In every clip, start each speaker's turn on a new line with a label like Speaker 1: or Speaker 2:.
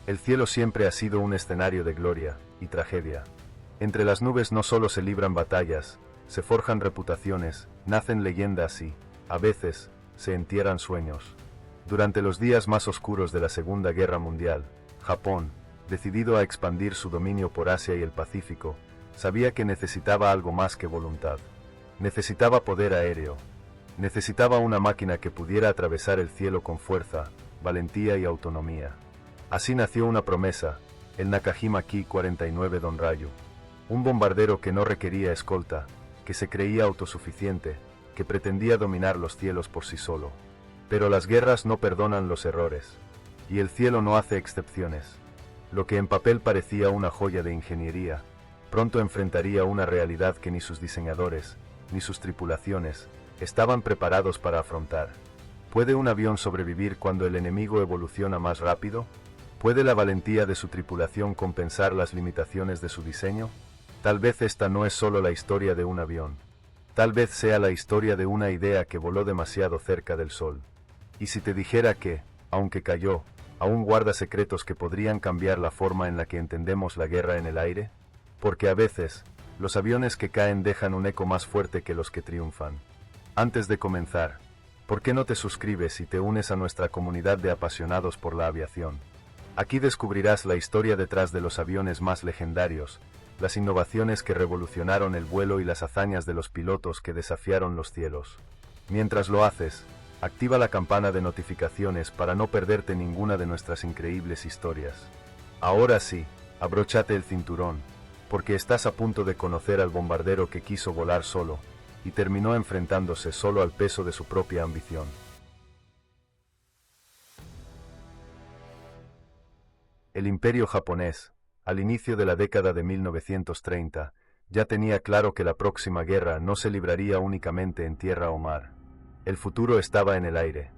Speaker 1: El cielo siempre ha sido un escenario de gloria y tragedia. Entre las nubes no solo se libran batallas, se forjan reputaciones, nacen leyendas y, a veces, se entierran sueños. Durante los días más oscuros de la Segunda Guerra Mundial, Japón, decidido a expandir su dominio por Asia y el Pacífico, sabía que necesitaba algo más que voluntad. Necesitaba poder aéreo. Necesitaba una máquina que pudiera atravesar el cielo con fuerza, valentía y autonomía. Así nació una promesa, el Nakajima Ki-49 Donryu. Un bombardero que no requería escolta, que se creía autosuficiente, que pretendía dominar los cielos por sí solo. Pero las guerras no perdonan los errores. Y el cielo no hace excepciones. Lo que en papel parecía una joya de ingeniería, pronto enfrentaría una realidad que ni sus diseñadores, ni sus tripulaciones, estaban preparados para afrontar. ¿Puede un avión sobrevivir cuando el enemigo evoluciona más rápido? ¿Puede la valentía de su tripulación compensar las limitaciones de su diseño? Tal vez esta no es solo la historia de un avión. Tal vez sea la historia de una idea que voló demasiado cerca del sol. Y si te dijera que, aunque cayó, aún guarda secretos que podrían cambiar la forma en la que entendemos la guerra en el aire? Porque a veces, los aviones que caen dejan un eco más fuerte que los que triunfan. Antes de comenzar, ¿por qué no te suscribes y te unes a nuestra comunidad de apasionados por la aviación? Aquí descubrirás la historia detrás de los aviones más legendarios, las innovaciones que revolucionaron el vuelo y las hazañas de los pilotos que desafiaron los cielos. Mientras lo haces, activa la campana de notificaciones para no perderte ninguna de nuestras increíbles historias. Ahora sí, abróchate el cinturón, porque estás a punto de conocer al bombardero que quiso volar solo, y terminó enfrentándose solo al peso de su propia ambición. El imperio japonés, al inicio de la década de 1930, ya tenía claro que la próxima guerra no se libraría únicamente en tierra o mar. El futuro estaba en el aire.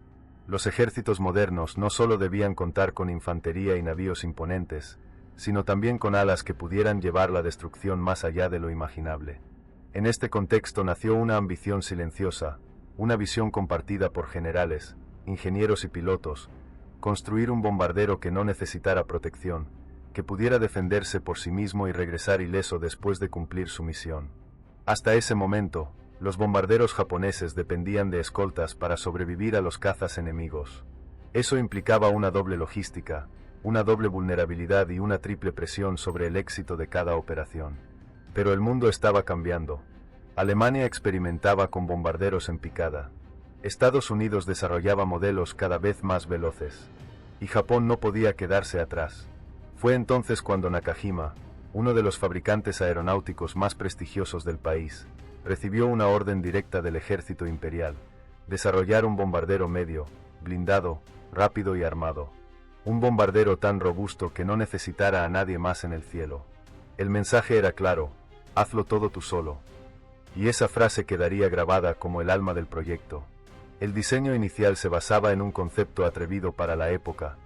Speaker 1: Los ejércitos modernos no solo debían contar con infantería y navíos imponentes, sino también con alas que pudieran llevar la destrucción más allá de lo imaginable. En este contexto nació una ambición silenciosa, una visión compartida por generales, ingenieros y pilotos: construir un bombardero que no necesitara protección, que pudiera defenderse por sí mismo y regresar ileso después de cumplir su misión. Hasta ese momento, los bombarderos japoneses dependían de escoltas para sobrevivir a los cazas enemigos. Eso implicaba una doble logística, una doble vulnerabilidad y una triple presión sobre el éxito de cada operación. Pero el mundo estaba cambiando. Alemania experimentaba con bombarderos en picada. Estados Unidos desarrollaba modelos cada vez más veloces. Y Japón no podía quedarse atrás. Fue entonces cuando Nakajima, uno de los fabricantes aeronáuticos más prestigiosos del país, recibió una orden directa del ejército imperial: desarrollar un bombardero medio, blindado, rápido y armado. Un bombardero tan robusto que no necesitara a nadie más en el cielo. El mensaje era claro: hazlo todo tú solo. Y esa frase quedaría grabada como el alma del proyecto. El diseño inicial se basaba en un concepto atrevido para la época: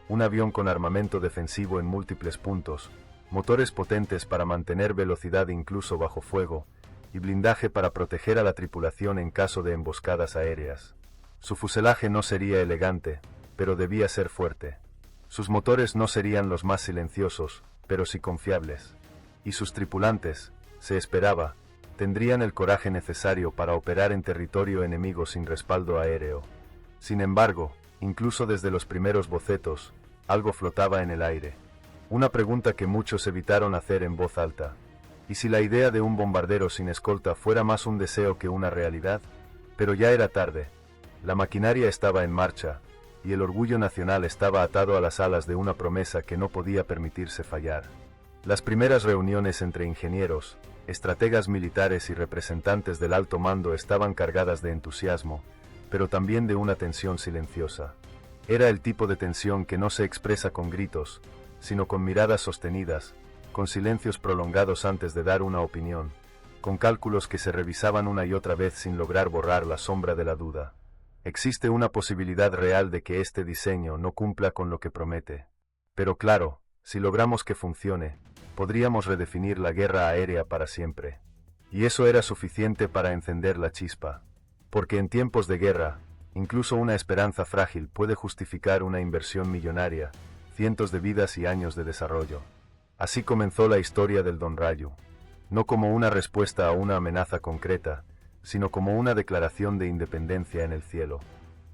Speaker 1: un avión con armamento defensivo en múltiples puntos, motores potentes para mantener velocidad incluso bajo fuego, y blindaje para proteger a la tripulación en caso de emboscadas aéreas. Su fuselaje no sería elegante, pero debía ser fuerte. Sus motores no serían los más silenciosos, pero sí confiables. Y sus tripulantes, se esperaba, tendrían el coraje necesario para operar en territorio enemigo sin respaldo aéreo. Sin embargo, incluso desde los primeros bocetos, algo flotaba en el aire. Una pregunta que muchos evitaron hacer en voz alta: ¿y si la idea de un bombardero sin escolta fuera más un deseo que una realidad? Pero ya era tarde. La maquinaria estaba en marcha, y el orgullo nacional estaba atado a las alas de una promesa que no podía permitirse fallar. Las primeras reuniones entre ingenieros, estrategas militares y representantes del alto mando estaban cargadas de entusiasmo, pero también de una tensión silenciosa. Era el tipo de tensión que no se expresa con gritos, sino con miradas sostenidas, con silencios prolongados antes de dar una opinión, con cálculos que se revisaban una y otra vez sin lograr borrar la sombra de la duda. Existe una posibilidad real de que este diseño no cumpla con lo que promete. Pero claro, si logramos que funcione, podríamos redefinir la guerra aérea para siempre. Y eso era suficiente para encender la chispa. Porque en tiempos de guerra, incluso una esperanza frágil puede justificar una inversión millonaria, cientos de vidas y años de desarrollo. Así comenzó la historia del Donrayu, no como una respuesta a una amenaza concreta, sino como una declaración de independencia en el cielo,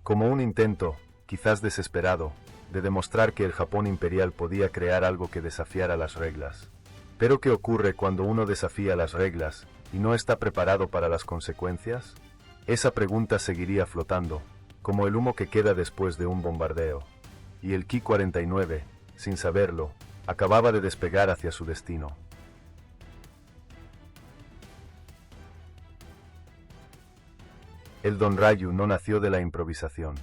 Speaker 1: como un intento, quizás desesperado, de demostrar que el Japón imperial podía crear algo que desafiara las reglas. Pero ¿qué ocurre cuando uno desafía las reglas y no está preparado para las consecuencias? Esa pregunta seguiría flotando, como el humo que queda después de un bombardeo. Y el Ki-49, sin saberlo, acababa de despegar hacia su destino. El Donrayu no nació de la improvisación.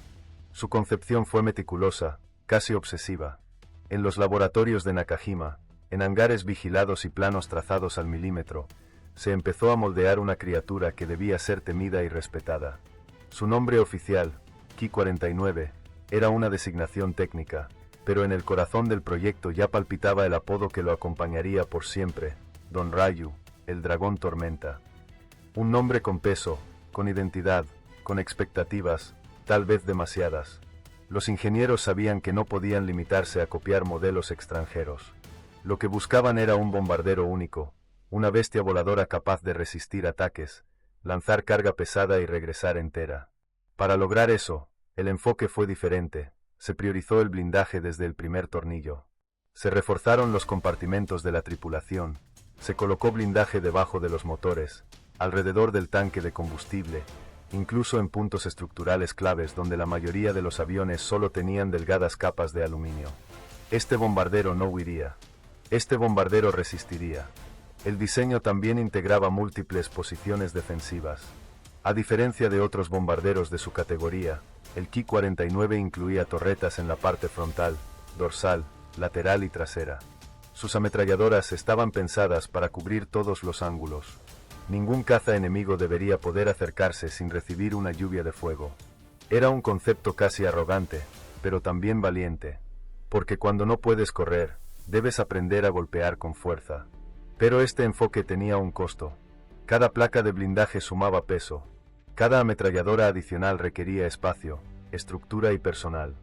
Speaker 1: Su concepción fue meticulosa, casi obsesiva. En los laboratorios de Nakajima, en hangares vigilados y planos trazados al milímetro, se empezó a moldear una criatura que debía ser temida y respetada. Su nombre oficial, Ki-49, era una designación técnica, pero en el corazón del proyecto ya palpitaba el apodo que lo acompañaría por siempre, Donrayu, el dragón tormenta. Un nombre con peso, con identidad, con expectativas, tal vez demasiadas. Los ingenieros sabían que no podían limitarse a copiar modelos extranjeros. Lo que buscaban era un bombardero único, una bestia voladora capaz de resistir ataques, lanzar carga pesada y regresar entera. Para lograr eso, el enfoque fue diferente. Se priorizó el blindaje desde el primer tornillo. Se reforzaron los compartimentos de la tripulación. Se colocó blindaje debajo de los motores, alrededor del tanque de combustible, incluso en puntos estructurales claves donde la mayoría de los aviones solo tenían delgadas capas de aluminio. Este bombardero no huiría. Este bombardero resistiría. El diseño también integraba múltiples posiciones defensivas. A diferencia de otros bombarderos de su categoría, el Ki-49 incluía torretas en la parte frontal, dorsal, lateral y trasera. Sus ametralladoras estaban pensadas para cubrir todos los ángulos. Ningún caza enemigo debería poder acercarse sin recibir una lluvia de fuego. Era un concepto casi arrogante, pero también valiente. Porque cuando no puedes correr, debes aprender a golpear con fuerza. Pero este enfoque tenía un costo. Cada placa de blindaje sumaba peso. Cada ametralladora adicional requería espacio, estructura y personal.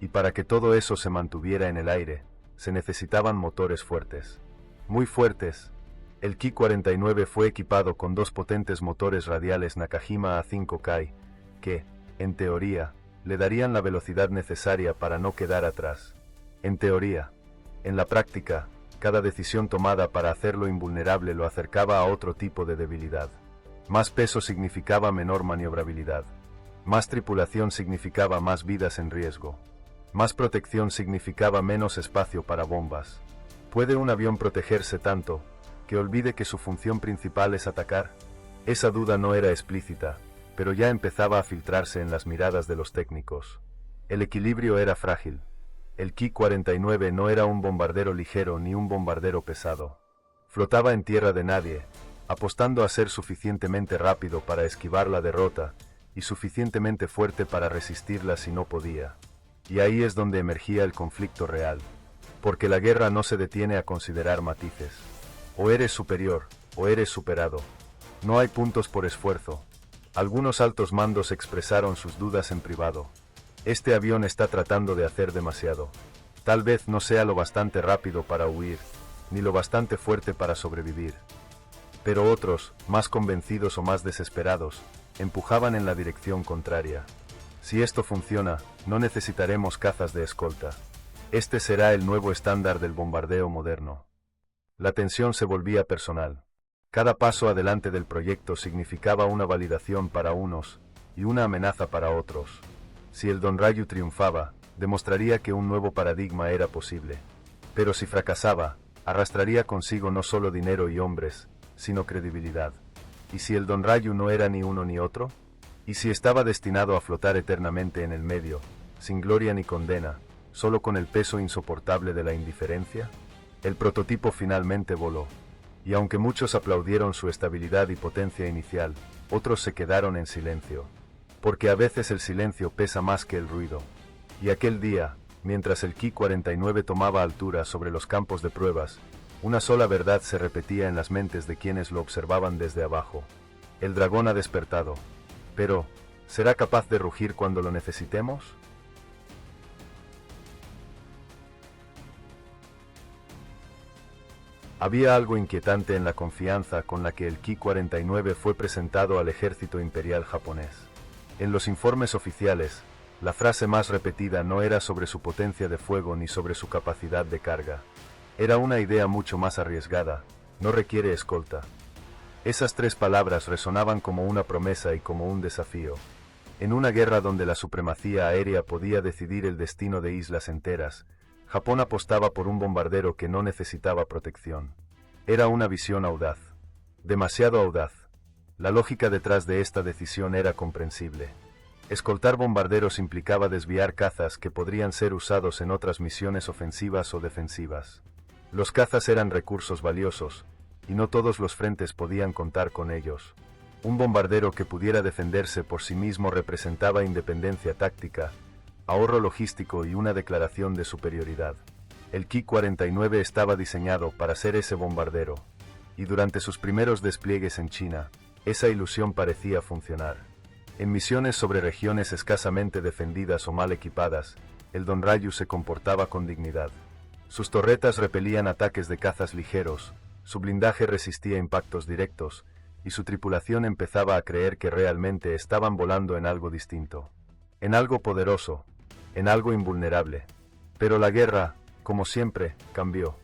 Speaker 1: Y para que todo eso se mantuviera en el aire, se necesitaban motores fuertes. Muy fuertes. El Ki-49 fue equipado con dos potentes motores radiales Nakajima A5K, que, en teoría, le darían la velocidad necesaria para no quedar atrás. En teoría. En la práctica, cada decisión tomada para hacerlo invulnerable lo acercaba a otro tipo de debilidad. Más peso significaba menor maniobrabilidad. Más tripulación significaba más vidas en riesgo. Más protección significaba menos espacio para bombas. ¿Puede un avión protegerse tanto que olvide que su función principal es atacar? Esa duda no era explícita, pero ya empezaba a filtrarse en las miradas de los técnicos. El equilibrio era frágil. El Ki-49 no era un bombardero ligero ni un bombardero pesado. Flotaba en tierra de nadie, apostando a ser suficientemente rápido para esquivar la derrota y suficientemente fuerte para resistirla si no podía. Y ahí es donde emergía el conflicto real, porque la guerra no se detiene a considerar matices. O eres superior, o eres superado. No hay puntos por esfuerzo. Algunos altos mandos expresaron sus dudas en privado. Este avión está tratando de hacer demasiado. Tal vez no sea lo bastante rápido para huir, ni lo bastante fuerte para sobrevivir. Pero otros, más convencidos o más desesperados, empujaban en la dirección contraria. Si esto funciona, no necesitaremos cazas de escolta. Este será el nuevo estándar del bombardeo moderno. La tensión se volvía personal. Cada paso adelante del proyecto significaba una validación para unos y una amenaza para otros. Si el Donrayu triunfaba, demostraría que un nuevo paradigma era posible. Pero si fracasaba, arrastraría consigo no solo dinero y hombres, sino credibilidad. ¿Y si el Donrayu no era ni uno ni otro? ¿Y si estaba destinado a flotar eternamente en el medio, sin gloria ni condena, solo con el peso insoportable de la indiferencia? El prototipo finalmente voló. Y aunque muchos aplaudieron su estabilidad y potencia inicial, otros se quedaron en silencio. Porque a veces el silencio pesa más que el ruido. Y aquel día, mientras el Ki-49 tomaba altura sobre los campos de pruebas, una sola verdad se repetía en las mentes de quienes lo observaban desde abajo. El dragón ha despertado. Pero, ¿será capaz de rugir cuando lo necesitemos? Había algo inquietante en la confianza con la que el Ki-49 fue presentado al ejército imperial japonés. En los informes oficiales, la frase más repetida no era sobre su potencia de fuego ni sobre su capacidad de carga. Era una idea mucho más arriesgada: no requiere escolta. Esas tres palabras resonaban como una promesa y como un desafío. En una guerra donde la supremacía aérea podía decidir el destino de islas enteras, Japón apostaba por un bombardero que no necesitaba protección. Era una visión audaz. Demasiado audaz. La lógica detrás de esta decisión era comprensible. Escoltar bombarderos implicaba desviar cazas que podrían ser usados en otras misiones ofensivas o defensivas. Los cazas eran recursos valiosos, y no todos los frentes podían contar con ellos. Un bombardero que pudiera defenderse por sí mismo representaba independencia táctica, ahorro logístico y una declaración de superioridad. El Ki-49 estaba diseñado para ser ese bombardero, y durante sus primeros despliegues en China, esa ilusión parecía funcionar. En misiones sobre regiones escasamente defendidas o mal equipadas, el Donryu se comportaba con dignidad. Sus torretas repelían ataques de cazas ligeros, su blindaje resistía impactos directos, y su tripulación empezaba a creer que realmente estaban volando en algo distinto. En algo poderoso, en algo invulnerable. Pero la guerra, como siempre, cambió.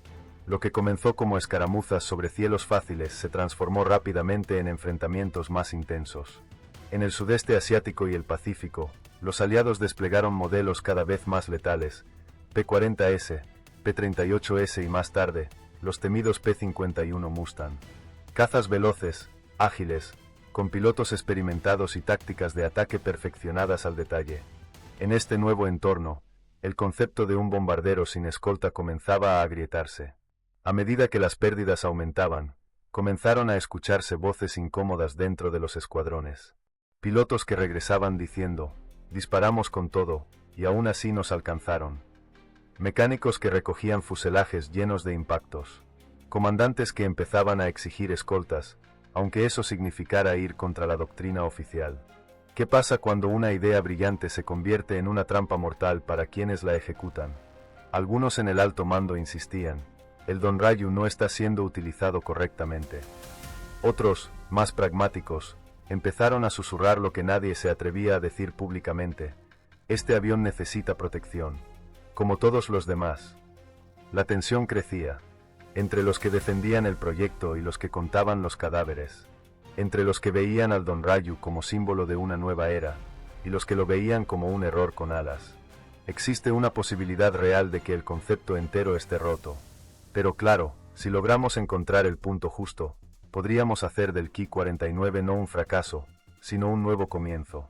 Speaker 1: Lo que comenzó como escaramuzas sobre cielos fáciles se transformó rápidamente en enfrentamientos más intensos. En el sudeste asiático y el Pacífico, los aliados desplegaron modelos cada vez más letales: P-40S, P-38S y más tarde, los temidos P-51 Mustang. Cazas veloces, ágiles, con pilotos experimentados y tácticas de ataque perfeccionadas al detalle. En este nuevo entorno, el concepto de un bombardero sin escolta comenzaba a agrietarse. A medida que las pérdidas aumentaban, comenzaron a escucharse voces incómodas dentro de los escuadrones. Pilotos que regresaban diciendo: disparamos con todo, y aún así nos alcanzaron. Mecánicos que recogían fuselajes llenos de impactos. Comandantes que empezaban a exigir escoltas, aunque eso significara ir contra la doctrina oficial. ¿Qué pasa cuando una idea brillante se convierte en una trampa mortal para quienes la ejecutan? Algunos en el alto mando insistían: el Donryu no está siendo utilizado correctamente. Otros, más pragmáticos, empezaron a susurrar lo que nadie se atrevía a decir públicamente: este avión necesita protección, como todos los demás. La tensión crecía, entre los que defendían el proyecto y los que contaban los cadáveres, entre los que veían al Donryu como símbolo de una nueva era, y los que lo veían como un error con alas. Existe una posibilidad real de que el concepto entero esté roto. Pero claro, si logramos encontrar el punto justo, podríamos hacer del Ki-49 no un fracaso, sino un nuevo comienzo.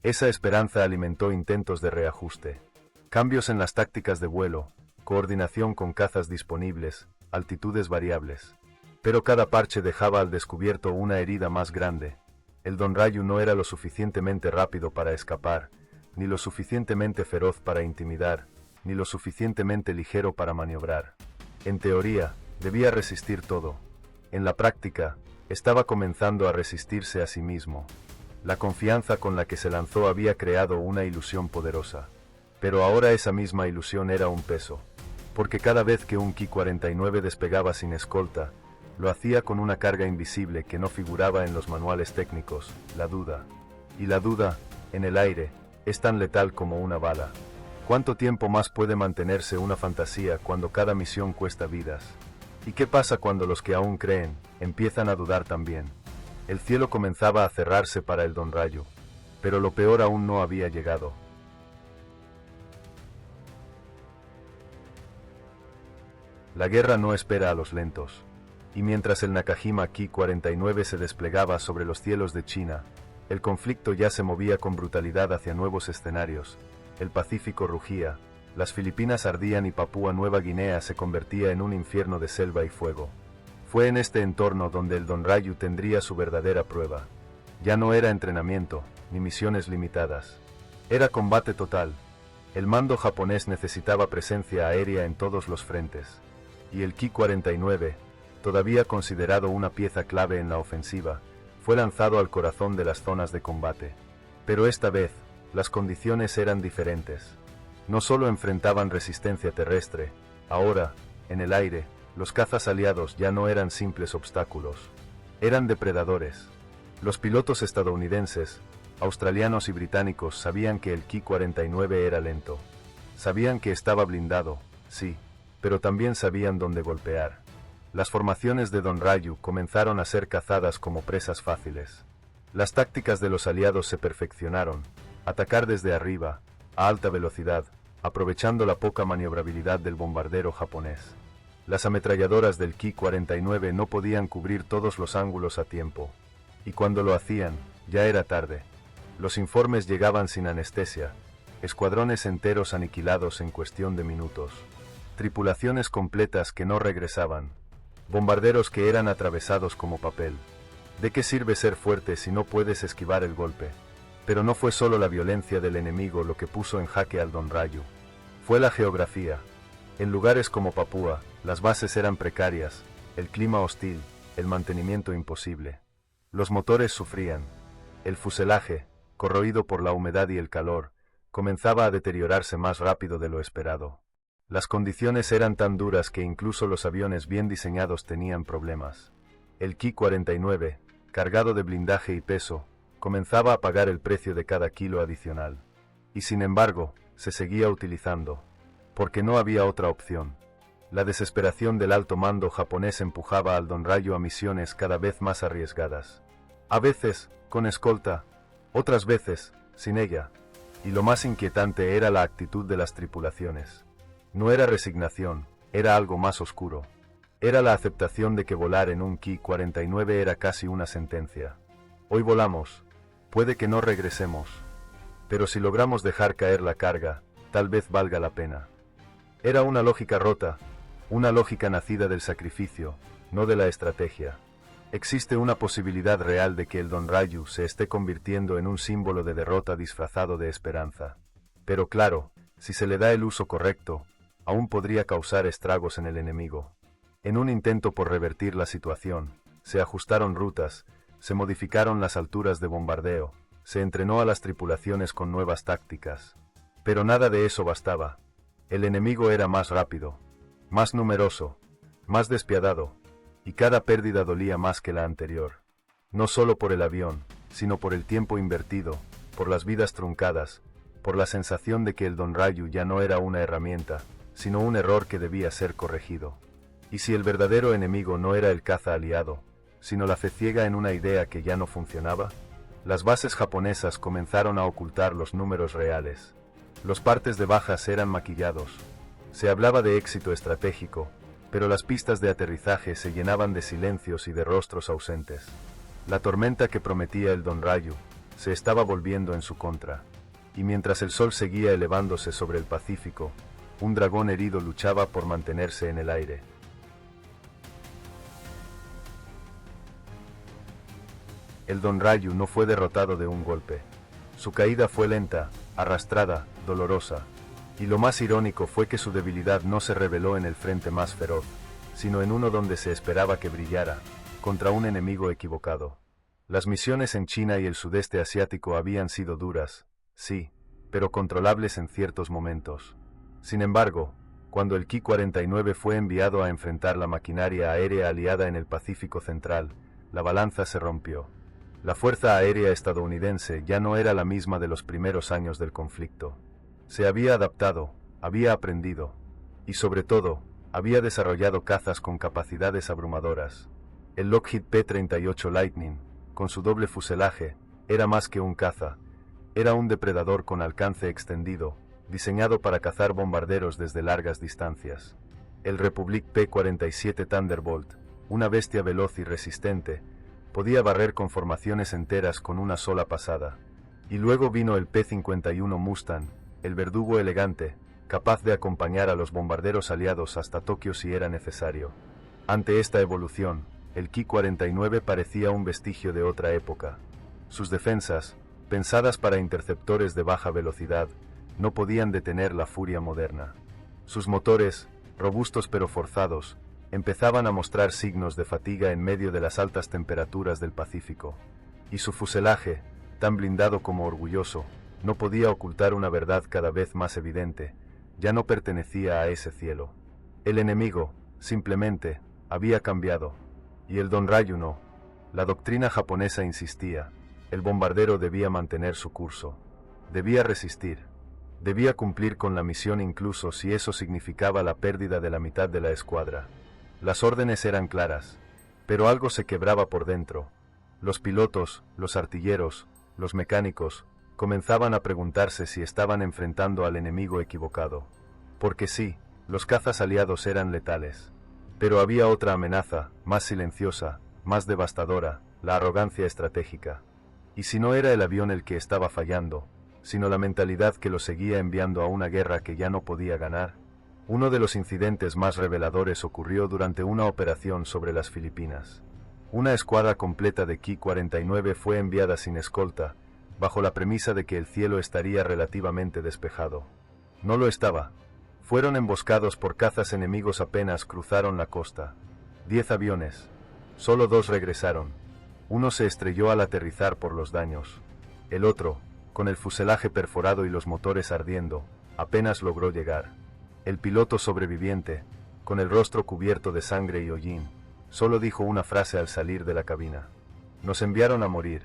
Speaker 1: Esa esperanza alimentó intentos de reajuste, cambios en las tácticas de vuelo, coordinación con cazas disponibles, altitudes variables. Pero cada parche dejaba al descubierto una herida más grande. El Donryu no era lo suficientemente rápido para escapar, ni lo suficientemente feroz para intimidar, ni lo suficientemente ligero para maniobrar. En teoría, debía resistir todo. En la práctica, estaba comenzando a resistirse a sí mismo. La confianza con la que se lanzó había creado una ilusión poderosa. Pero ahora esa misma ilusión era un peso. Porque cada vez que un Ki-49 despegaba sin escolta, lo hacía con una carga invisible que no figuraba en los manuales técnicos: la duda. Y la duda, en el aire, es tan letal como una bala. ¿Cuánto tiempo más puede mantenerse una fantasía cuando cada misión cuesta vidas? ¿Y qué pasa cuando los que aún creen, empiezan a dudar también? El cielo comenzaba a cerrarse para el Donryu, pero lo peor aún no había llegado. La guerra no espera a los lentos. Y mientras el Nakajima Ki-49 se desplegaba sobre los cielos de China, el conflicto ya se movía con brutalidad hacia nuevos escenarios. El Pacífico rugía, las Filipinas ardían y Papúa Nueva Guinea se convertía en un infierno de selva y fuego. Fue en este entorno donde el Donryu tendría su verdadera prueba. Ya no era entrenamiento, ni misiones limitadas. Era combate total. El mando japonés necesitaba presencia aérea en todos los frentes. Y el Ki-49, todavía considerado una pieza clave en la ofensiva, fue lanzado al corazón de las zonas de combate. Pero esta vez, las condiciones eran diferentes. No solo enfrentaban resistencia terrestre, ahora, en el aire, Los cazas aliados ya no eran simples obstáculos. Eran depredadores. Los pilotos estadounidenses, australianos y británicos sabían que el Ki-49 era lento. Sabían que estaba blindado, sí, pero también sabían dónde golpear. Las formaciones de Don Ryu comenzaron a ser cazadas como presas fáciles. Las tácticas de los aliados se perfeccionaron: atacar desde arriba, a alta velocidad, aprovechando la poca maniobrabilidad del bombardero japonés. Las ametralladoras del Ki-49 no podían cubrir todos los ángulos a tiempo, y cuando lo hacían, ya era tarde. Los informes llegaban sin anestesia: escuadrones enteros aniquilados en cuestión de minutos, tripulaciones completas que no regresaban, bombarderos que eran atravesados como papel. ¿De qué sirve ser fuerte si no puedes esquivar el golpe? Pero no fue solo la violencia del enemigo lo que puso en jaque al Don Ryu. Fue la geografía. En lugares como Papúa, las bases eran precarias, el clima hostil, el mantenimiento imposible. Los motores sufrían. El fuselaje, corroído por la humedad y el calor, comenzaba a deteriorarse más rápido de lo esperado. Las condiciones eran tan duras que incluso los aviones bien diseñados tenían problemas. El Ki-49, cargado de blindaje y peso, comenzaba a pagar el precio de cada kilo adicional. Y sin embargo, se seguía utilizando, porque no había otra opción. La desesperación del alto mando japonés empujaba al Don Ryu a misiones cada vez más arriesgadas. A veces, con escolta, otras veces, sin ella. Y lo más inquietante era la actitud de las tripulaciones. No era resignación, era algo más oscuro. Era la aceptación de que volar en un Ki-49 era casi una sentencia. Hoy volamos, puede que no regresemos, pero si logramos dejar caer la carga, tal vez valga la pena. Era una lógica rota, una lógica nacida del sacrificio, no de la estrategia. Existe una posibilidad real de que el Don Ryu se esté convirtiendo en un símbolo de derrota disfrazado de esperanza. Pero claro, si se le da el uso correcto, aún podría causar estragos en el enemigo. En un intento por revertir la situación, se ajustaron rutas, se modificaron las alturas de bombardeo, se entrenó a las tripulaciones con nuevas tácticas. Pero nada de eso bastaba. El enemigo era más rápido, más numeroso, más despiadado, y cada pérdida dolía más que la anterior. No solo por el avión, sino por el tiempo invertido, por las vidas truncadas, por la sensación de que el Don Ryu ya no era una herramienta, sino un error que debía ser corregido. Y si el verdadero enemigo no era el caza aliado, sino la fe ciega en una idea que ya no funcionaba, las bases japonesas comenzaron a ocultar los números reales. Los partes de bajas eran maquillados. Se hablaba de éxito estratégico, pero las pistas de aterrizaje se llenaban de silencios y de rostros ausentes. La tormenta que prometía el Don Ryu se estaba volviendo en su contra, y mientras el sol seguía elevándose sobre el Pacífico, un dragón herido luchaba por mantenerse en el aire. El Don Ryu no fue derrotado de un golpe. Su caída fue lenta, arrastrada, dolorosa. Y lo más irónico fue que su debilidad no se reveló en el frente más feroz, sino en uno donde se esperaba que brillara, contra un enemigo equivocado. Las misiones en China y el sudeste asiático habían sido duras, sí, pero controlables en ciertos momentos. Sin embargo, cuando el Ki-49 fue enviado a enfrentar la maquinaria aérea aliada en el Pacífico Central, la balanza se rompió. La Fuerza Aérea estadounidense ya no era la misma de los primeros años del conflicto. Se había adaptado, había aprendido, y sobre todo, había desarrollado cazas con capacidades abrumadoras. El Lockheed P-38 Lightning, con su doble fuselaje, era más que un caza, era un depredador con alcance extendido, diseñado para cazar bombarderos desde largas distancias. El Republic P-47 Thunderbolt, una bestia veloz y resistente, podía barrer con formaciones enteras con una sola pasada. Y luego vino el P-51 Mustang, el verdugo elegante, capaz de acompañar a los bombarderos aliados hasta Tokio si era necesario. Ante esta evolución, el Ki-49 parecía un vestigio de otra época. Sus defensas, pensadas para interceptores de baja velocidad, no podían detener la furia moderna. Sus motores, robustos pero forzados, empezaban a mostrar signos de fatiga en medio de las altas temperaturas del Pacífico. Y su fuselaje, tan blindado como orgulloso, no podía ocultar una verdad cada vez más evidente: ya no pertenecía a ese cielo. El enemigo, simplemente, había cambiado. Y el Don Ryu no. La doctrina japonesa insistía, el bombardero debía mantener su curso. Debía resistir. Debía cumplir con la misión incluso si eso significaba la pérdida de la mitad de la escuadra. Las órdenes eran claras, pero algo se quebraba por dentro. Los pilotos, los artilleros, los mecánicos, comenzaban a preguntarse si estaban enfrentando al enemigo equivocado. Porque sí, los cazas aliados eran letales. Pero había otra amenaza, más silenciosa, más devastadora, la arrogancia estratégica. Y si no era el avión el que estaba fallando, sino la mentalidad que lo seguía enviando a una guerra que ya no podía ganar. Uno de los incidentes más reveladores ocurrió durante una operación sobre las Filipinas. Una escuadra completa de Ki-49 fue enviada sin escolta, bajo la premisa de que el cielo estaría relativamente despejado. No lo estaba. Fueron emboscados por cazas enemigos apenas cruzaron la costa. 10 aviones. Solo 2 regresaron. Uno se estrelló al aterrizar por los daños. El otro, con el fuselaje perforado y los motores ardiendo, apenas logró llegar. El piloto sobreviviente, con el rostro cubierto de sangre y hollín, solo dijo una frase al salir de la cabina. Nos enviaron a morir.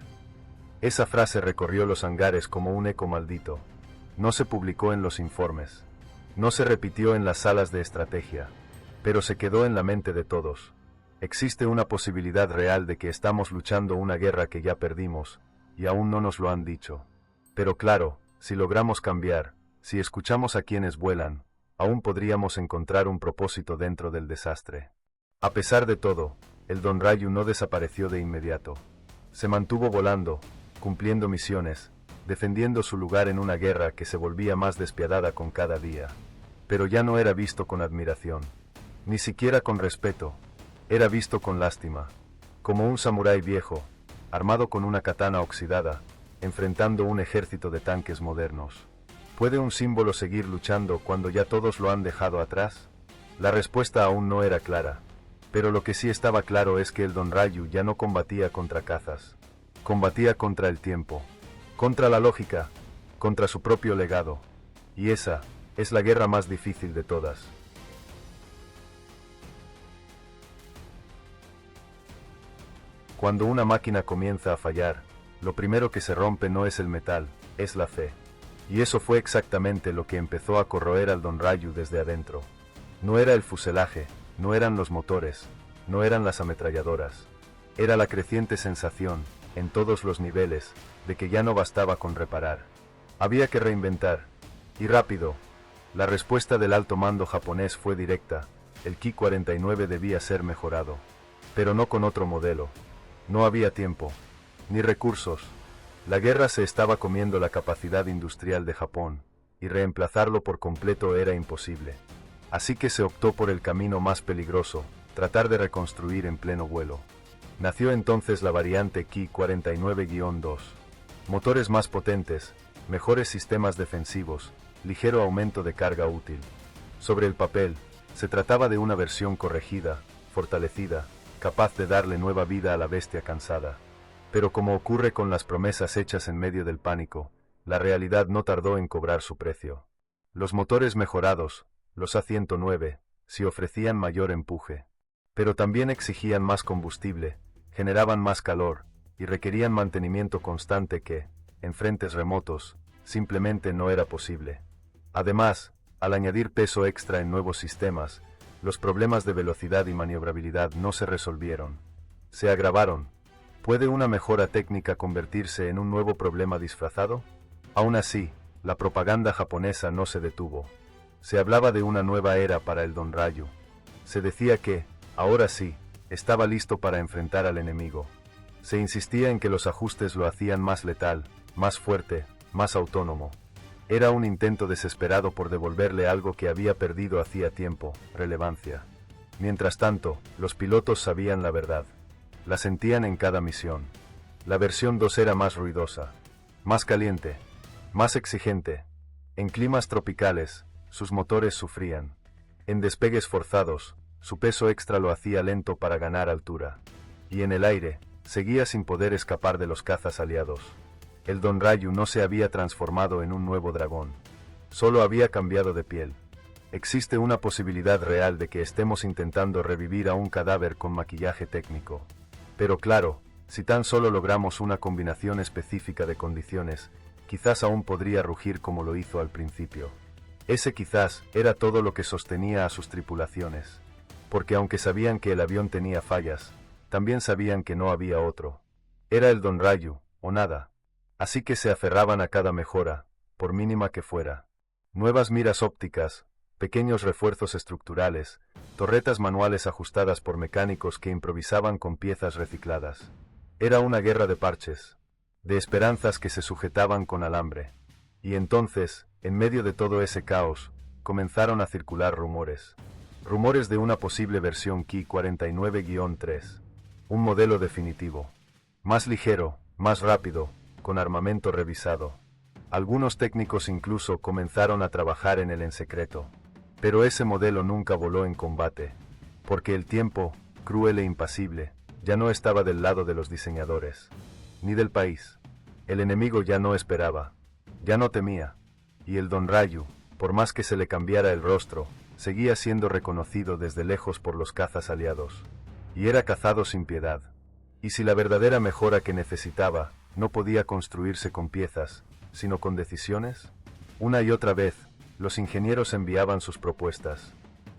Speaker 1: Esa frase recorrió los hangares como un eco maldito. No se publicó en los informes. No se repitió en las salas de estrategia. Pero se quedó en la mente de todos. Existe una posibilidad real de que estamos luchando una guerra que ya perdimos, y aún no nos lo han dicho. Pero claro, si logramos cambiar, si escuchamos a quienes vuelan, aún podríamos encontrar un propósito dentro del desastre. A pesar de todo, el Don Ryu no desapareció de inmediato. Se mantuvo volando, cumpliendo misiones, defendiendo su lugar en una guerra que se volvía más despiadada con cada día. Pero ya no era visto con admiración, ni siquiera con respeto, era visto con lástima, como un samurái viejo, armado con una katana oxidada, enfrentando un ejército de tanques modernos. ¿Puede un símbolo seguir luchando cuando ya todos lo han dejado atrás? La respuesta aún no era clara, pero lo que sí estaba claro es que el Don Ryu ya no combatía contra cazas, combatía contra el tiempo, contra la lógica, contra su propio legado, y esa es la guerra más difícil de todas. Cuando una máquina comienza a fallar, lo primero que se rompe no es el metal, es la fe. Y eso fue exactamente lo que empezó a corroer al Don Ryu desde adentro. No era el fuselaje, no eran los motores, no eran las ametralladoras. Era la creciente sensación, en todos los niveles, de que ya no bastaba con reparar. Había que reinventar. Y rápido. La respuesta del alto mando japonés fue directa. El Ki-49 debía ser mejorado. Pero no con otro modelo. No había tiempo. Ni recursos. La guerra se estaba comiendo la capacidad industrial de Japón, y reemplazarlo por completo era imposible. Así que se optó por el camino más peligroso, tratar de reconstruir en pleno vuelo. Nació entonces la variante Ki-49-2. Motores más potentes, mejores sistemas defensivos, ligero aumento de carga útil. Sobre el papel, se trataba de una versión corregida, fortalecida, capaz de darle nueva vida a la bestia cansada. Pero como ocurre con las promesas hechas en medio del pánico, la realidad no tardó en cobrar su precio. Los motores mejorados, los A-109, sí ofrecían mayor empuje. Pero también exigían más combustible, generaban más calor, y requerían mantenimiento constante que, en frentes remotos, simplemente no era posible. Además, al añadir peso extra en nuevos sistemas, los problemas de velocidad y maniobrabilidad no se resolvieron. Se agravaron. ¿Puede una mejora técnica convertirse en un nuevo problema disfrazado? Aún así, la propaganda japonesa no se detuvo. Se hablaba de una nueva era para el Don Ryu. Se decía que, ahora sí, estaba listo para enfrentar al enemigo. Se insistía en que los ajustes lo hacían más letal, más fuerte, más autónomo. Era un intento desesperado por devolverle algo que había perdido hacía tiempo, relevancia. Mientras tanto, los pilotos sabían la verdad. La sentían en cada misión. La versión 2 era más ruidosa, más caliente, más exigente. En climas tropicales, sus motores sufrían. En despegues forzados, su peso extra lo hacía lento para ganar altura. Y en el aire, seguía sin poder escapar de los cazas aliados. El Don Ryu no se había transformado en un nuevo dragón. Solo había cambiado de piel. Existe una posibilidad real de que estemos intentando revivir a un cadáver con maquillaje técnico. Pero claro, si tan solo logramos una combinación específica de condiciones, quizás aún podría rugir como lo hizo al principio. Ese quizás era todo lo que sostenía a sus tripulaciones. Porque aunque sabían que el avión tenía fallas, también sabían que no había otro. Era el Don Ryu, o nada. Así que se aferraban a cada mejora, por mínima que fuera. Nuevas miras ópticas, pequeños refuerzos estructurales, torretas manuales ajustadas por mecánicos que improvisaban con piezas recicladas. Era una guerra de parches, de esperanzas que se sujetaban con alambre. Y entonces, en medio de todo ese caos, comenzaron a circular rumores. Rumores de una posible versión Ki 49-3. Un modelo definitivo. Más ligero, más rápido, con armamento revisado. Algunos técnicos incluso comenzaron a trabajar en él en secreto. Pero ese modelo nunca voló en combate. Porque el tiempo, cruel e impasible, ya no estaba del lado de los diseñadores. Ni del país. El enemigo ya no esperaba. Ya no temía. Y el Don Ryu, por más que se le cambiara el rostro, seguía siendo reconocido desde lejos por los cazas aliados. Y era cazado sin piedad. Y si la verdadera mejora que necesitaba, no podía construirse con piezas, sino con decisiones, una y otra vez, los ingenieros enviaban sus propuestas.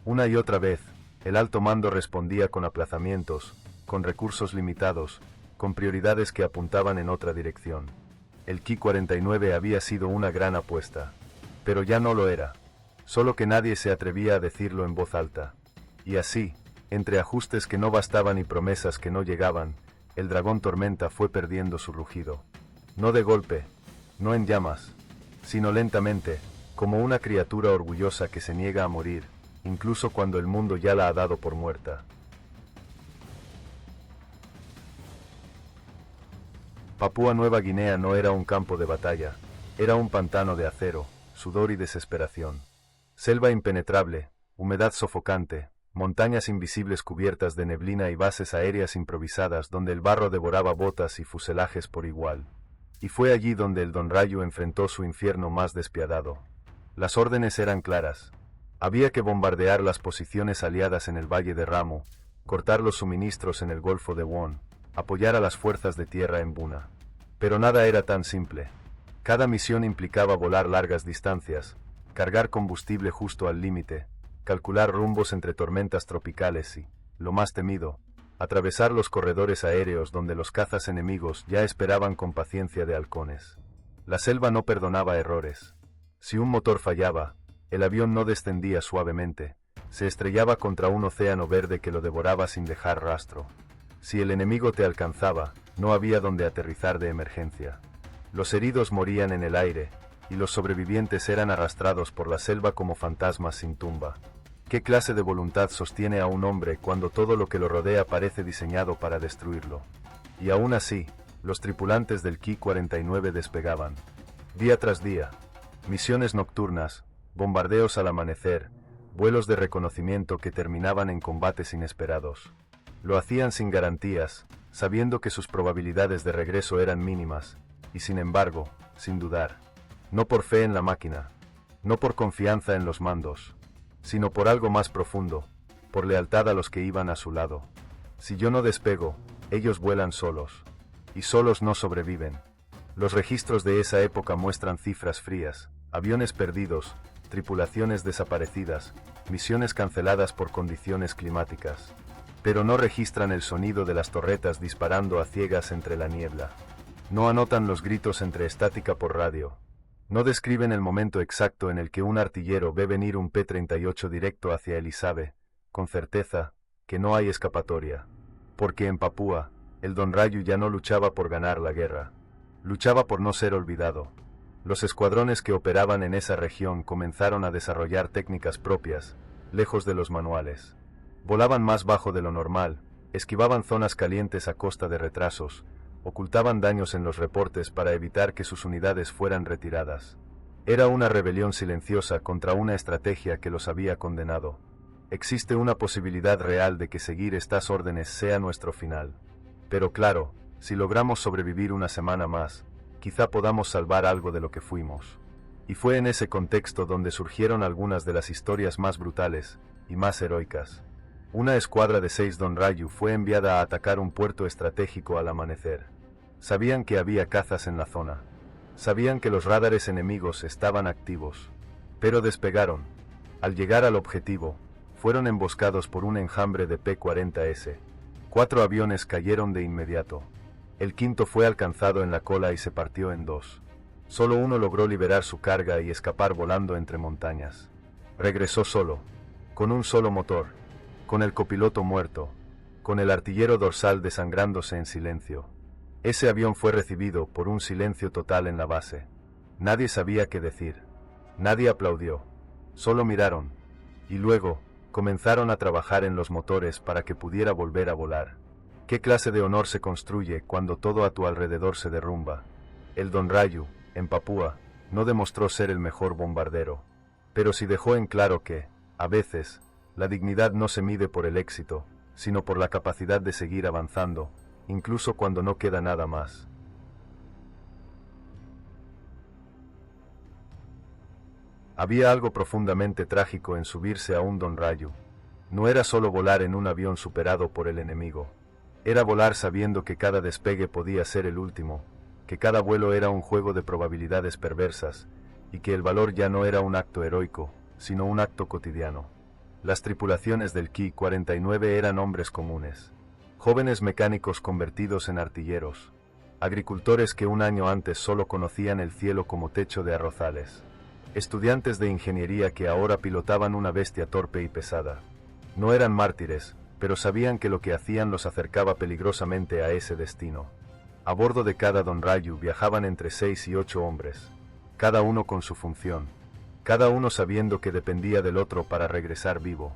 Speaker 1: Una y otra vez, el alto mando respondía con aplazamientos, con recursos limitados, con prioridades que apuntaban en otra dirección. El Ki 49 había sido una gran apuesta. Pero ya no lo era. Solo que nadie se atrevía a decirlo en voz alta. Y así, entre ajustes que no bastaban y promesas que no llegaban, el dragón tormenta fue perdiendo su rugido. No de golpe, no en llamas, sino lentamente, como una criatura orgullosa que se niega a morir, incluso cuando el mundo ya la ha dado por muerta. Papúa Nueva Guinea no era un campo de batalla, era un pantano de acero, sudor y desesperación. Selva impenetrable, humedad sofocante, montañas invisibles cubiertas de neblina y bases aéreas improvisadas donde el barro devoraba botas y fuselajes por igual. Y fue allí donde el Don Ryu enfrentó su infierno más despiadado. Las órdenes eran claras. Había que bombardear las posiciones aliadas en el Valle de Ramu, cortar los suministros en el Golfo de Won, apoyar a las fuerzas de tierra en Buna. Pero nada era tan simple. Cada misión implicaba volar largas distancias, cargar combustible justo al límite, calcular rumbos entre tormentas tropicales y, lo más temido, atravesar los corredores aéreos donde los cazas enemigos ya esperaban con paciencia de halcones. La selva no perdonaba errores. Si un motor fallaba, el avión no descendía suavemente, se estrellaba contra un océano verde que lo devoraba sin dejar rastro. Si el enemigo te alcanzaba, no había donde aterrizar de emergencia. Los heridos morían en el aire, y los sobrevivientes eran arrastrados por la selva como fantasmas sin tumba. ¿Qué clase de voluntad sostiene a un hombre cuando todo lo que lo rodea parece diseñado para destruirlo? Y aún así, los tripulantes del Ki 49 despegaban. Día tras día. Misiones nocturnas, bombardeos al amanecer, vuelos de reconocimiento que terminaban en combates inesperados. Lo hacían sin garantías, sabiendo que sus probabilidades de regreso eran mínimas, y sin embargo, sin dudar. No por fe en la máquina, no por confianza en los mandos, sino por algo más profundo, por lealtad a los que iban a su lado. Si yo no despego, ellos vuelan solos, y solos no sobreviven. Los registros de esa época muestran cifras frías, aviones perdidos, tripulaciones desaparecidas, misiones canceladas por condiciones climáticas. Pero no registran el sonido de las torretas disparando a ciegas entre la niebla. No anotan los gritos entre estática por radio. No describen el momento exacto en el que un artillero ve venir un P-38 directo hacia él y sabe, con certeza, que no hay escapatoria. Porque en Papúa, el Don Ryu ya no luchaba por ganar la guerra. Luchaba por no ser olvidado. Los escuadrones que operaban en esa región comenzaron a desarrollar técnicas propias, lejos de los manuales. Volaban más bajo de lo normal, esquivaban zonas calientes a costa de retrasos, ocultaban daños en los reportes para evitar que sus unidades fueran retiradas. Era una rebelión silenciosa contra una estrategia que los había condenado. Existe una posibilidad real de que seguir estas órdenes sea nuestro final. Pero claro, si logramos sobrevivir una semana más, quizá podamos salvar algo de lo que fuimos. Y fue en ese contexto donde surgieron algunas de las historias más brutales y más heroicas. Una escuadra de 6 Donrayu fue enviada a atacar un puerto estratégico al amanecer. Sabían que había cazas en la zona. Sabían que los radares enemigos estaban activos. Pero despegaron. Al llegar al objetivo, fueron emboscados por un enjambre de P-40S. 4 aviones cayeron de inmediato. El quinto fue alcanzado en la cola y se partió en dos. Solo uno logró liberar su carga y escapar volando entre montañas. Regresó solo, con un solo motor, con el copiloto muerto, con el artillero dorsal desangrándose en silencio. Ese avión fue recibido por un silencio total en la base. Nadie sabía qué decir. Nadie aplaudió. Solo miraron. Y luego, comenzaron a trabajar en los motores para que pudiera volver a volar. ¿Qué clase de honor se construye cuando todo a tu alrededor se derrumba? El Donrayu, en Papúa, no demostró ser el mejor bombardero, pero sí dejó en claro que, a veces, la dignidad no se mide por el éxito, sino por la capacidad de seguir avanzando, incluso cuando no queda nada más. Había algo profundamente trágico en subirse a un Donrayu. No era solo volar en un avión superado por el enemigo. Era volar sabiendo que cada despegue podía ser el último, que cada vuelo era un juego de probabilidades perversas, y que el valor ya no era un acto heroico, sino un acto cotidiano. Las tripulaciones del Ki-49 eran hombres comunes, jóvenes mecánicos convertidos en artilleros, agricultores que un año antes solo conocían el cielo como techo de arrozales, estudiantes de ingeniería que ahora pilotaban una bestia torpe y pesada. No eran mártires, pero sabían que lo que hacían los acercaba peligrosamente a ese destino. A bordo de cada Donrayu viajaban entre 6 y 8 hombres, cada uno con su función, cada uno sabiendo que dependía del otro para regresar vivo.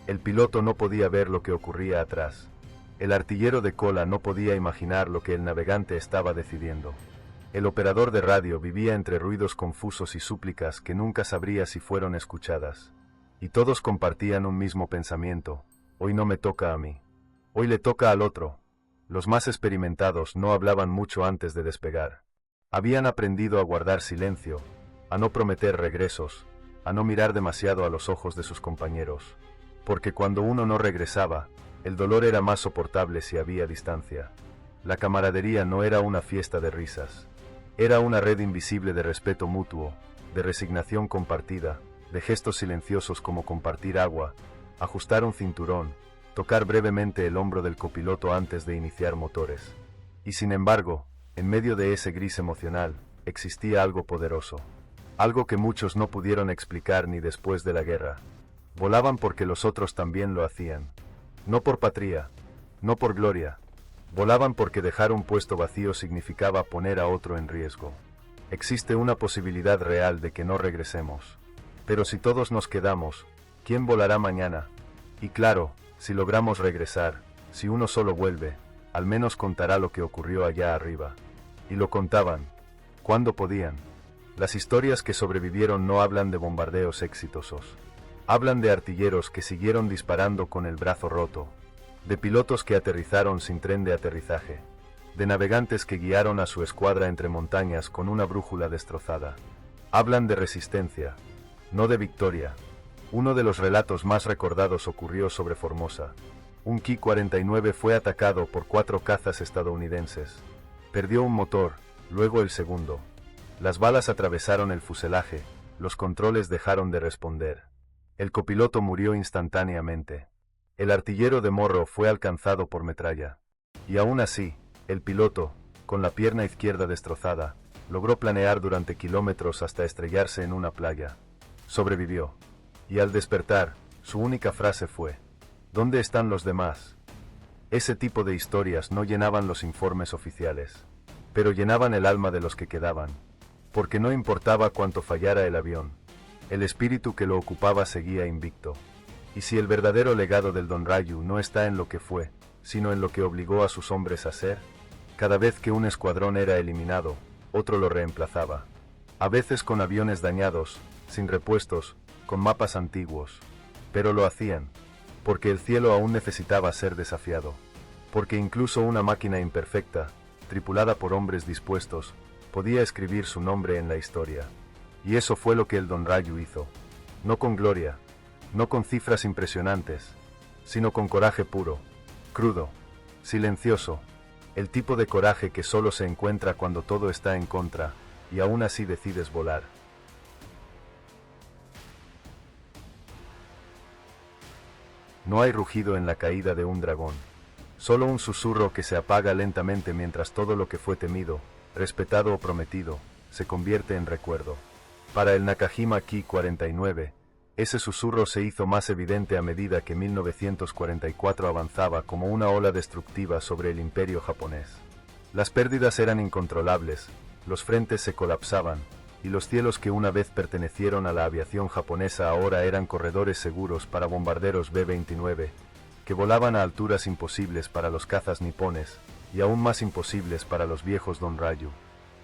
Speaker 1: El piloto no podía ver lo que ocurría atrás. El artillero de cola no podía imaginar lo que el navegante estaba decidiendo. El operador de radio vivía entre ruidos confusos y súplicas que nunca sabría si fueron escuchadas. Y todos compartían un mismo pensamiento: hoy no me toca a mí. Hoy le toca al otro. Los más experimentados no hablaban mucho antes de despegar. Habían aprendido a guardar silencio, a no prometer regresos, a no mirar demasiado a los ojos de sus compañeros. Porque cuando uno no regresaba, el dolor era más soportable si había distancia. La camaradería no era una fiesta de risas. Era una red invisible de respeto mutuo, de resignación compartida, de gestos silenciosos como compartir agua, ajustar un cinturón, tocar brevemente el hombro del copiloto antes de iniciar motores. Y sin embargo, en medio de ese gris emocional, existía algo poderoso. Algo que muchos no pudieron explicar ni después de la guerra. Volaban porque los otros también lo hacían. No por patria, no por gloria. Volaban porque dejar un puesto vacío significaba poner a otro en riesgo. Existe una posibilidad real de que no regresemos. Pero si todos nos quedamos, ¿quién volará mañana? Y claro, si logramos regresar, si uno solo vuelve, al menos contará lo que ocurrió allá arriba. Y lo contaban. ¿Cuándo podían? Las historias que sobrevivieron no hablan de bombardeos exitosos. Hablan de artilleros que siguieron disparando con el brazo roto, de pilotos que aterrizaron sin tren de aterrizaje, de navegantes que guiaron a su escuadra entre montañas con una brújula destrozada. Hablan de resistencia, no de victoria. Uno de los relatos más recordados ocurrió sobre Formosa. Un Ki-49 fue atacado por 4 cazas estadounidenses. Perdió un motor, luego el segundo. Las balas atravesaron el fuselaje, los controles dejaron de responder. El copiloto murió instantáneamente. El artillero de Morro fue alcanzado por metralla. Y aún así, el piloto, con la pierna izquierda destrozada, logró planear durante kilómetros hasta estrellarse en una playa. Sobrevivió. Y al despertar, su única frase fue: ¿dónde están los demás? Ese tipo de historias no llenaban los informes oficiales, pero llenaban el alma de los que quedaban. Porque no importaba cuánto fallara el avión, el espíritu que lo ocupaba seguía invicto. Y si el verdadero legado del Donrayu no está en lo que fue, sino en lo que obligó a sus hombres a ser, cada vez que un escuadrón era eliminado, otro lo reemplazaba. A veces con aviones dañados, sin repuestos, con mapas antiguos. Pero lo hacían, porque el cielo aún necesitaba ser desafiado. Porque incluso una máquina imperfecta, tripulada por hombres dispuestos, podía escribir su nombre en la historia. Y eso fue lo que el Don Ryu hizo. No con gloria, no con cifras impresionantes, sino con coraje puro, crudo, silencioso, el tipo de coraje que solo se encuentra cuando todo está en contra, y aún así decides volar. No hay rugido en la caída de un dragón. Solo un susurro que se apaga lentamente mientras todo lo que fue temido, respetado o prometido, se convierte en recuerdo. Para el Nakajima Ki-49, ese susurro se hizo más evidente a medida que 1944 avanzaba como una ola destructiva sobre el imperio japonés. Las pérdidas eran incontrolables, los frentes se colapsaban, y los cielos que una vez pertenecieron a la aviación japonesa ahora eran corredores seguros para bombarderos B-29, que volaban a alturas imposibles para los cazas nipones, y aún más imposibles para los viejos Don Ryu.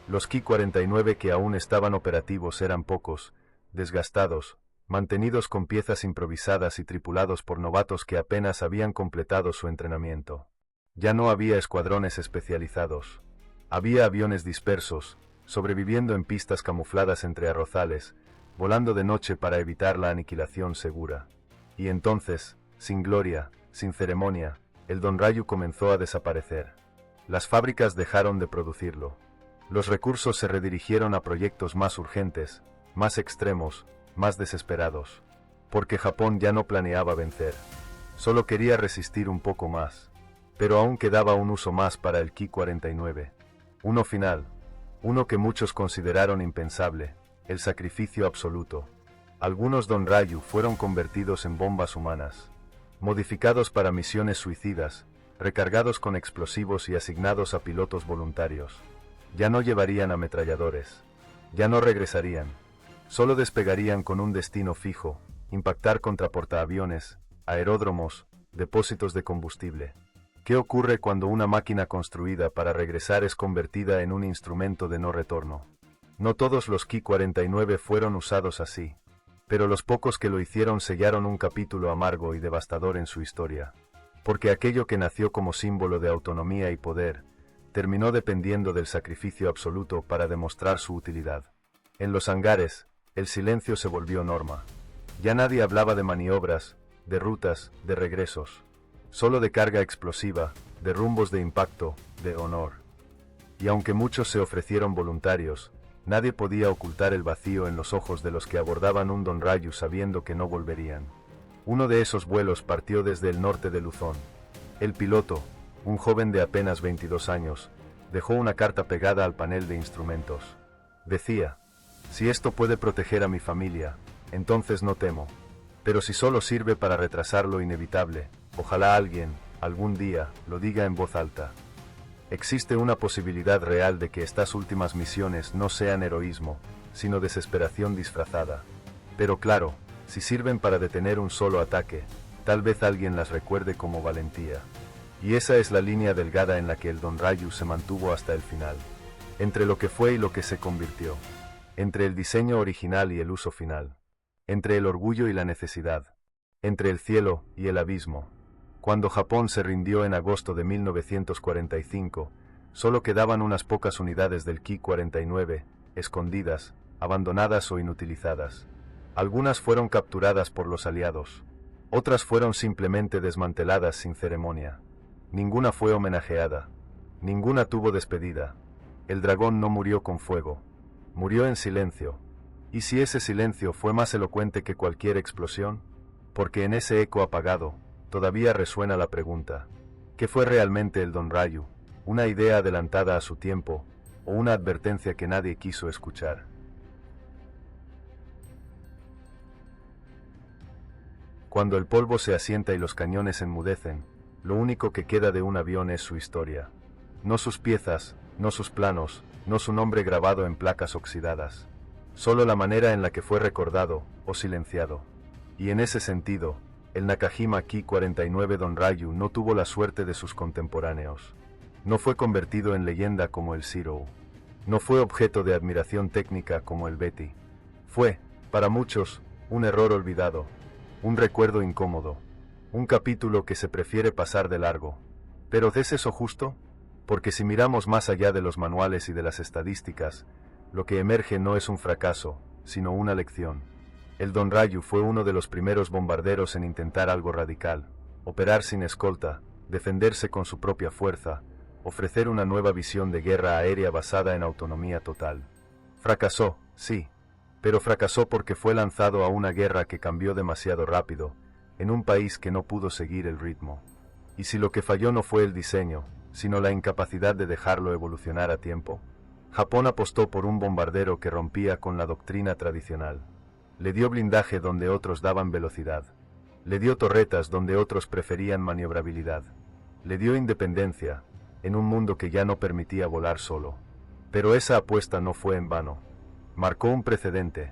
Speaker 1: Los Ki-49 que aún estaban operativos eran pocos, desgastados, mantenidos con piezas improvisadas y tripulados por novatos que apenas habían completado su entrenamiento. Ya no había escuadrones especializados. Había aviones dispersos, sobreviviendo en pistas camufladas entre arrozales, volando de noche para evitar la aniquilación segura. Y entonces, sin gloria, sin ceremonia, el Don Ryu comenzó a desaparecer. Las fábricas dejaron de producirlo. Los recursos se redirigieron a proyectos más urgentes, más extremos, más desesperados. Porque Japón ya no planeaba vencer. Solo quería resistir un poco más. Pero aún quedaba un uso más para el Ki-49. Uno final. Uno que muchos consideraron impensable, el sacrificio absoluto. Algunos Don Ryu fueron convertidos en bombas humanas, modificados para misiones suicidas, recargados con explosivos y asignados a pilotos voluntarios. Ya no llevarían ametralladores, ya no regresarían, solo despegarían con un destino fijo, impactar contra portaaviones, aeródromos, depósitos de combustible. ¿Qué ocurre cuando una máquina construida para regresar es convertida en un instrumento de no retorno? No todos los Ki-49 fueron usados así, pero los pocos que lo hicieron sellaron un capítulo amargo y devastador en su historia, porque aquello que nació como símbolo de autonomía y poder, terminó dependiendo del sacrificio absoluto para demostrar su utilidad. En los hangares, el silencio se volvió norma. Ya nadie hablaba de maniobras, de rutas, de regresos. Solo de carga explosiva, de rumbos de impacto, de honor. Y aunque muchos se ofrecieron voluntarios, nadie podía ocultar el vacío en los ojos de los que abordaban un Don Ryu sabiendo que no volverían. Uno de esos vuelos partió desde el norte de Luzón. El piloto, un joven de apenas 22 años, dejó una carta pegada al panel de instrumentos. Decía: si esto puede proteger a mi familia, entonces no temo. Pero si solo sirve para retrasar lo inevitable, ojalá alguien, algún día, lo diga en voz alta. Existe una posibilidad real de que estas últimas misiones no sean heroísmo, sino desesperación disfrazada. Pero claro, si sirven para detener un solo ataque, tal vez alguien las recuerde como valentía. Y esa es la línea delgada en la que el Don Ryu se mantuvo hasta el final. Entre lo que fue y lo que se convirtió. Entre el diseño original y el uso final. Entre el orgullo y la necesidad. Entre el cielo y el abismo. Cuando Japón se rindió en agosto de 1945, solo quedaban unas pocas unidades del Ki-49, escondidas, abandonadas o inutilizadas. Algunas fueron capturadas por los aliados. Otras fueron simplemente desmanteladas sin ceremonia. Ninguna fue homenajeada. Ninguna tuvo despedida. El dragón no murió con fuego. Murió en silencio. ¿Y si ese silencio fue más elocuente que cualquier explosión? Porque en ese eco apagado, todavía resuena la pregunta: ¿qué fue realmente el Don Ryu? ¿Una idea adelantada a su tiempo, o una advertencia que nadie quiso escuchar? Cuando el polvo se asienta y los cañones enmudecen, lo único que queda de un avión es su historia. No sus piezas, no sus planos, no su nombre grabado en placas oxidadas. Solo la manera en la que fue recordado, o silenciado. Y en ese sentido, el Nakajima Ki-49 Don Ryu no tuvo la suerte de sus contemporáneos. No fue convertido en leyenda como el Zero. No fue objeto de admiración técnica como el Betty. Fue, para muchos, un error olvidado, un recuerdo incómodo, un capítulo que se prefiere pasar de largo. ¿Pero ¿es eso justo? Porque si miramos más allá de los manuales y de las estadísticas, lo que emerge no es un fracaso, sino una lección. El Donryu fue uno de los primeros bombarderos en intentar algo radical: operar sin escolta, defenderse con su propia fuerza, ofrecer una nueva visión de guerra aérea basada en autonomía total. Fracasó, sí, pero fracasó porque fue lanzado a una guerra que cambió demasiado rápido, en un país que no pudo seguir el ritmo. Y si lo que falló no fue el diseño, sino la incapacidad de dejarlo evolucionar a tiempo, Japón apostó por un bombardero que rompía con la doctrina tradicional. Le dio blindaje donde otros daban velocidad. Le dio torretas donde otros preferían maniobrabilidad. Le dio independencia, en un mundo que ya no permitía volar solo. Pero esa apuesta no fue en vano. Marcó un precedente.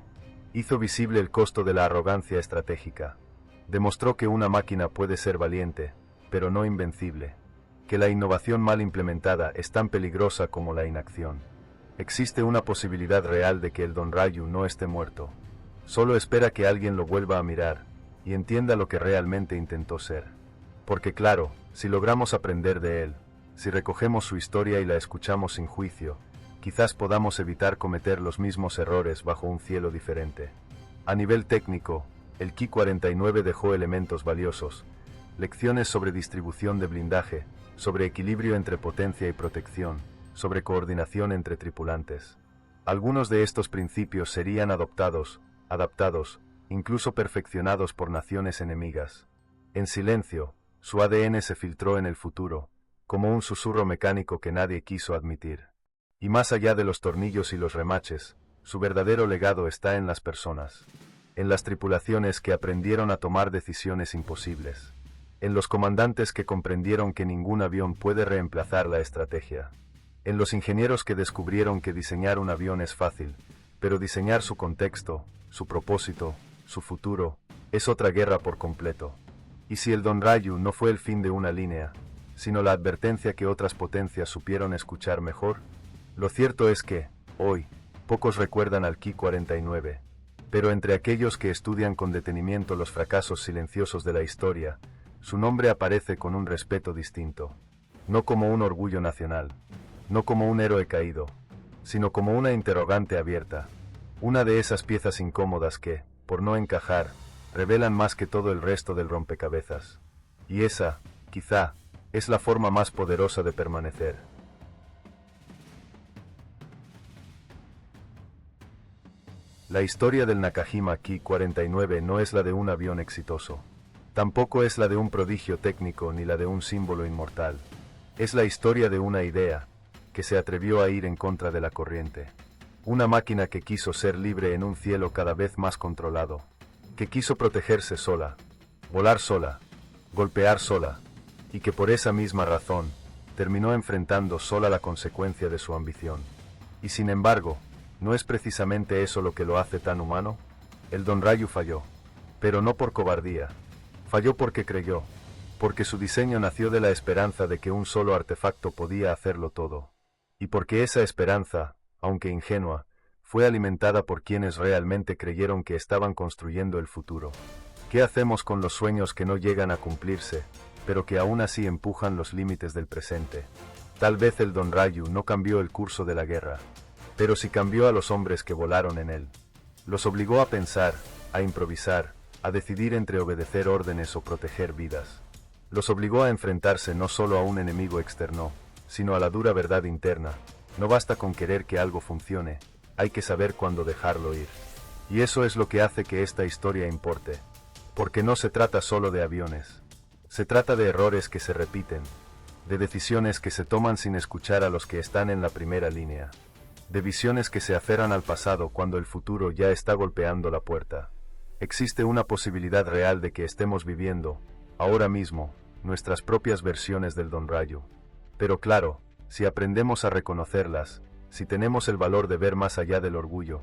Speaker 1: Hizo visible el costo de la arrogancia estratégica. Demostró que una máquina puede ser valiente, pero no invencible. Que la innovación mal implementada es tan peligrosa como la inacción. Existe una posibilidad real de que el Donryu no esté muerto. Solo espera que alguien lo vuelva a mirar y entienda lo que realmente intentó ser. Porque claro, si logramos aprender de él, si recogemos su historia y la escuchamos sin juicio, quizás podamos evitar cometer los mismos errores bajo un cielo diferente. A nivel técnico, el Ki-49 dejó elementos valiosos, lecciones sobre distribución de blindaje, sobre equilibrio entre potencia y protección, sobre coordinación entre tripulantes. Algunos de estos principios serían adoptados, adaptados, incluso perfeccionados por naciones enemigas. En silencio, su ADN se filtró en el futuro, como un susurro mecánico que nadie quiso admitir. Y más allá de los tornillos y los remaches, su verdadero legado está en las personas. En las tripulaciones que aprendieron a tomar decisiones imposibles. En los comandantes que comprendieron que ningún avión puede reemplazar la estrategia. En los ingenieros que descubrieron que diseñar un avión es fácil, pero diseñar su contexto, su propósito, su futuro, es otra guerra por completo. Y si el Donryu no fue el fin de una línea, sino la advertencia que otras potencias supieron escuchar mejor, lo cierto es que, hoy, pocos recuerdan al Ki-49, pero entre aquellos que estudian con detenimiento los fracasos silenciosos de la historia, su nombre aparece con un respeto distinto, no como un orgullo nacional, no como un héroe caído, sino como una interrogante abierta, una de esas piezas incómodas que, por no encajar, revelan más que todo el resto del rompecabezas. Y esa, quizá, es la forma más poderosa de permanecer. La historia del Nakajima Ki-49 no es la de un avión exitoso. Tampoco es la de un prodigio técnico ni la de un símbolo inmortal. Es la historia de una idea, que se atrevió a ir en contra de la corriente. Una máquina que quiso ser libre en un cielo cada vez más controlado. Que quiso protegerse sola, volar sola, golpear sola, y que por esa misma razón, terminó enfrentando sola la consecuencia de su ambición. Y sin embargo, ¿no es precisamente eso lo que lo hace tan humano? El Donryu falló, pero no por cobardía. Falló porque creyó, porque su diseño nació de la esperanza de que un solo artefacto podía hacerlo todo. Y porque esa esperanza, aunque ingenua, fue alimentada por quienes realmente creyeron que estaban construyendo el futuro. ¿Qué hacemos con los sueños que no llegan a cumplirse, pero que aún así empujan los límites del presente? Tal vez el Donryu no cambió el curso de la guerra, pero sí cambió a los hombres que volaron en él. Los obligó a pensar, a improvisar, a decidir entre obedecer órdenes o proteger vidas. Los obligó a enfrentarse no solo a un enemigo externo, sino a la dura verdad interna. No basta con querer que algo funcione, hay que saber cuándo dejarlo ir. Y eso es lo que hace que esta historia importe. Porque no se trata solo de aviones. Se trata de errores que se repiten, de decisiones que se toman sin escuchar a los que están en la primera línea, de visiones que se aferran al pasado cuando el futuro ya está golpeando la puerta. Existe una posibilidad real de que estemos viviendo, ahora mismo, nuestras propias versiones del Donryu. Pero claro, si aprendemos a reconocerlas, si tenemos el valor de ver más allá del orgullo,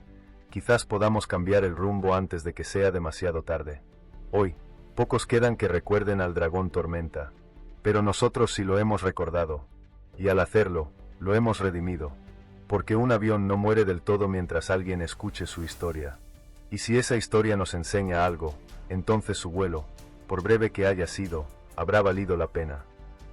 Speaker 1: quizás podamos cambiar el rumbo antes de que sea demasiado tarde. Hoy, pocos quedan que recuerden al dragón Tormenta, pero nosotros sí lo hemos recordado, y al hacerlo, lo hemos redimido, porque un avión no muere del todo mientras alguien escuche su historia. Y si esa historia nos enseña algo, entonces su vuelo, por breve que haya sido, habrá valido la pena.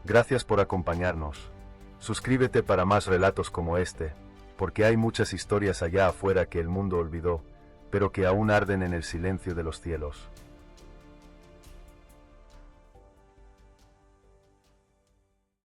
Speaker 1: Gracias por acompañarnos. Suscríbete para más relatos como este, porque hay muchas historias allá afuera que el mundo olvidó, pero que aún arden en el silencio de los cielos.